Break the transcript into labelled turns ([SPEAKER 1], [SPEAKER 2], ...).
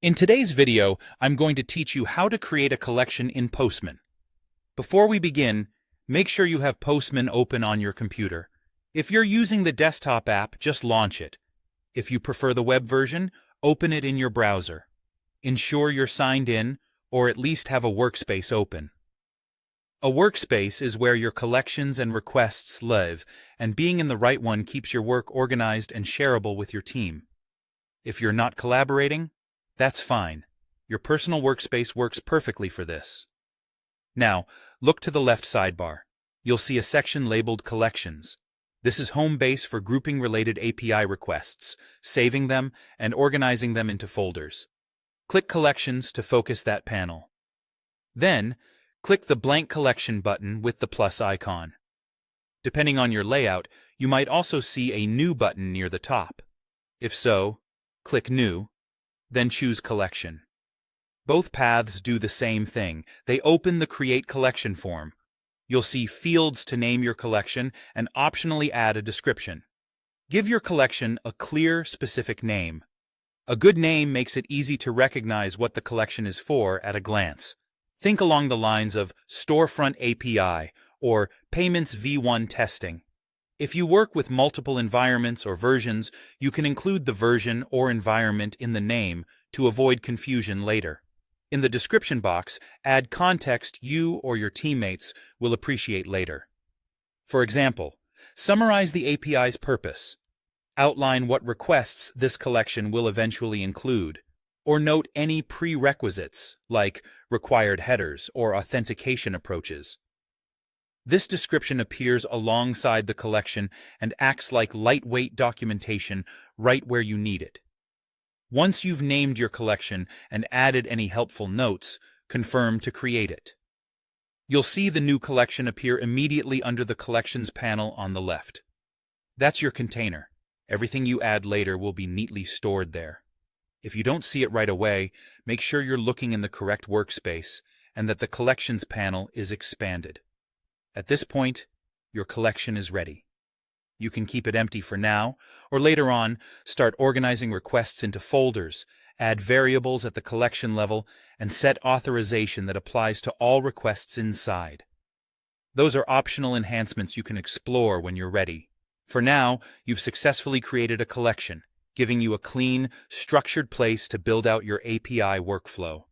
[SPEAKER 1] In today's video, I'm going to teach you how to create a collection in Postman. Before we begin, make sure you have Postman open on your computer. If you're using the desktop app, just launch it. If you prefer the web version, open it in your browser. Ensure you're signed in, or at least have a workspace open. A workspace is where your collections and requests live, and being in the right one keeps your work organized and shareable with your team. If you're not collaborating, that's fine. Your personal workspace works perfectly for this. Now, look to the left sidebar. You'll see a section labeled Collections. This is home base for grouping related API requests, saving them, and organizing them into folders. Click Collections to focus that panel. Then, click the blank collection button with the plus icon. Depending on your layout, you might also see a New button near the top. If so, click New, then choose Collection. Both paths do the same thing. They open the Create Collection form. You'll see fields to name your collection and optionally add a description. Give your collection a clear, specific name. A good name makes it easy to recognize what the collection is for at a glance. Think along the lines of Storefront API or Payments V1 Testing. If you work with multiple environments or versions, you can include the version or environment in the name to avoid confusion later. In the description box, add context you or your teammates will appreciate later. For example, summarize the API's purpose. Outline what requests this collection will eventually include, or note any prerequisites like required headers or authentication approaches. This description appears alongside the collection and acts like lightweight documentation right where you need it. Once you've named your collection and added any helpful notes, confirm to create it. You'll see the new collection appear immediately under the Collections panel on the left. That's your container. Everything you add later will be neatly stored there. If you don't see it right away, make sure you're looking in the correct workspace and that the Collections panel is expanded. At this point, your collection is ready. You can keep it empty for now, or later on, start organizing requests into folders, add variables at the collection level, and set authorization that applies to all requests inside. Those are optional enhancements you can explore when you're ready. For now, you've successfully created a collection, giving you a clean, structured place to build out your API workflow.